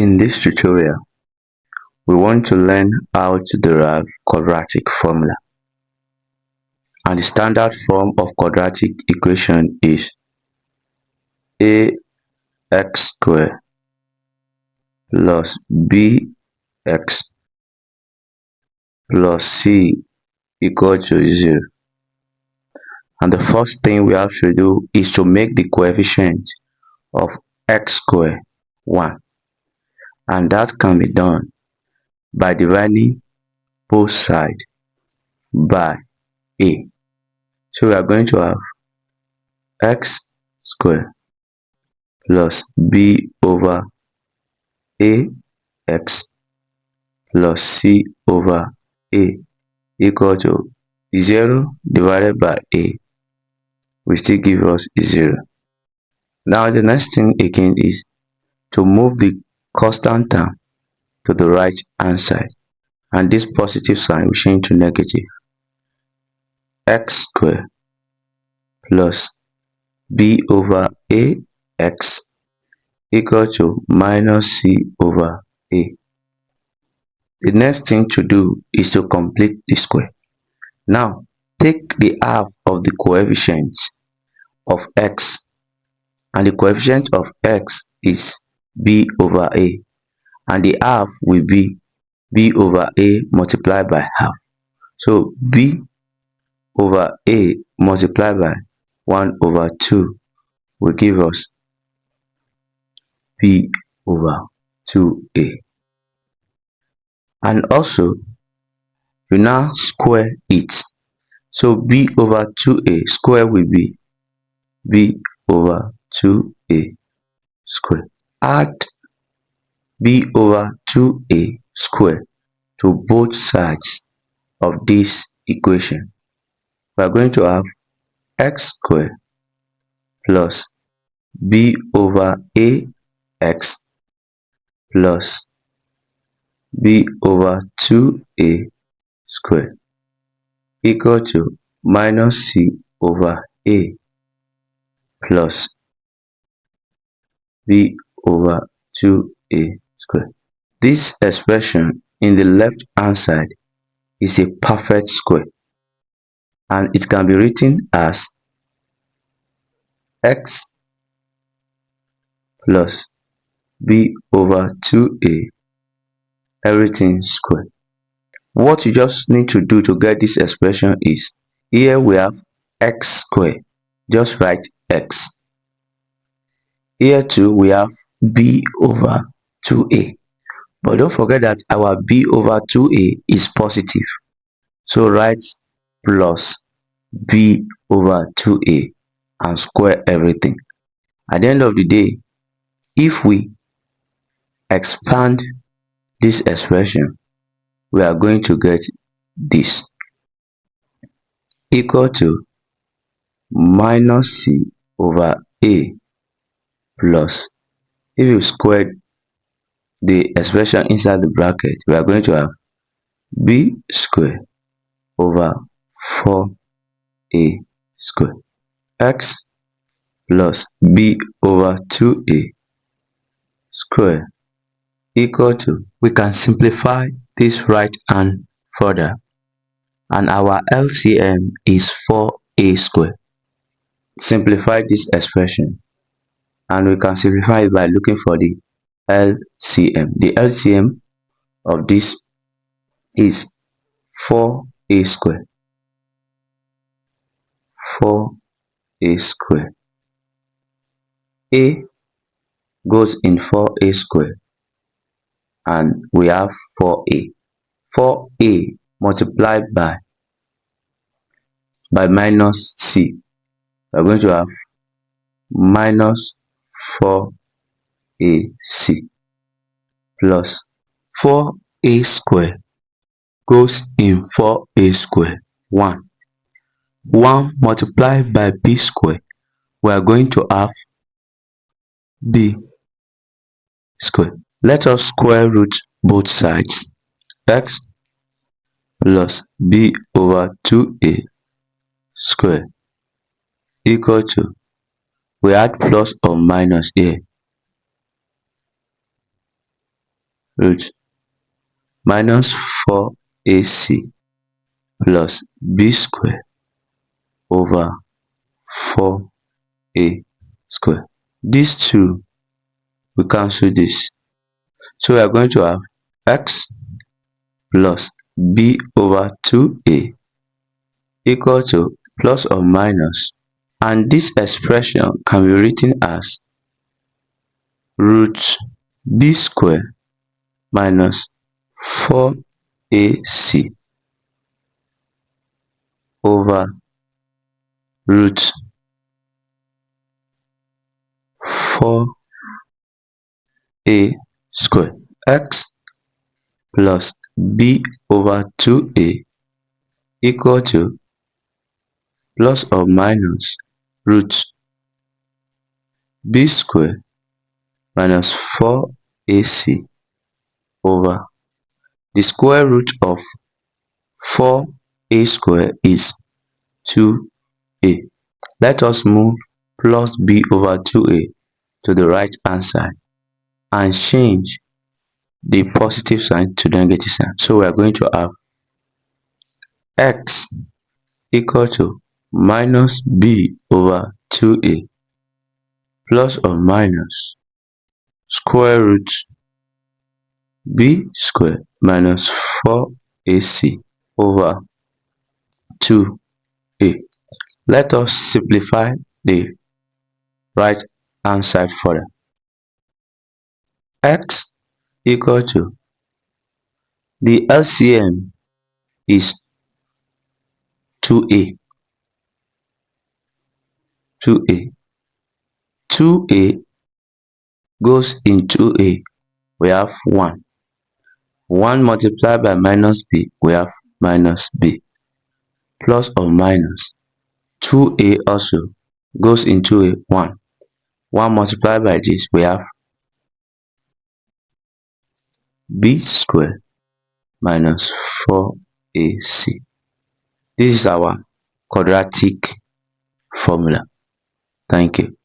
In this tutorial, we want to learn how to derive quadratic formula. And the standard form of quadratic equation is ax squared plus bx plus c equal to 0. And the first thing we have to do is to make the coefficient of x squared 1. And that can be done by dividing both sides by a. So we are going to have x squared plus b over ax plus c over a equal to 0 divided by a, which still give us 0. Now the next thing again is to move the constant term to the right hand side, and this positive sign will change to negative. X squared plus b over ax equal to minus c over a. The next thing to do is to complete the square. Now take the half of the coefficient of x, and the coefficient of x is b over a, and the half will be b over a multiplied by half. So b over a multiplied by 1 over 2 will give us b over 2a. And also you now square it. So b over 2a square will be b over 2a square. Add b over 2a square to both sides of this equation. We are going to have x squared plus b over ax plus b over 2a squared equal to minus c over a plus b over 2a squared. This expression in the left hand side is a perfect square, and it can be written as x plus b over 2a everything squared. What you just need to do to get this expression is, here we have x squared, just write x. Here too we have b over 2a, but don't forget that our b over 2a is positive, so write plus b over 2a and square everything. At the end of the day, if we expand this expression, we are going to get this equal to minus c over a plus, if you square the expression inside the bracket, we are going to have b squared over 4a squared. X plus b over 2a squared equal to, we can simplify this right hand further, and our LCM is 4a squared. Simplify this expression, and we can simplify it by looking for the LCM. The LCM of this is 4a squared. 4a squared. A goes in 4a squared, and we have 4a. 4a multiplied by minus c. We are going to have minus 4ac plus 4a squared goes in 4a squared, 1. 1 multiplied by b squared, we are going to have b squared. Let us square root both sides. X plus b over 2a squared equal to, we add plus or minus here, root minus 4ac plus b square over 4a square. These two, we cancel this. So we are going to have x plus b over 2a equal to plus or minus, and this expression can be written as root b square minus 4ac over root 4a square. X plus b over 2a equal to plus or minus root b square minus 4ac over the square root of 4a square is 2a. Let us move plus b over 2a to the right hand side and change the positive sign to the negative sign. So we are going to have x equal to minus b over 2a plus or minus square root b square minus 4ac over 2a. Let us simplify the right hand side further. X equal to, the LCM is 2a. 2a. 2a goes into a, we have 1. 1 multiplied by minus b, we have minus b, plus or minus 2a also goes into a 1. 1 multiplied by this, we have b square minus 4ac. This is our quadratic formula. Thank you.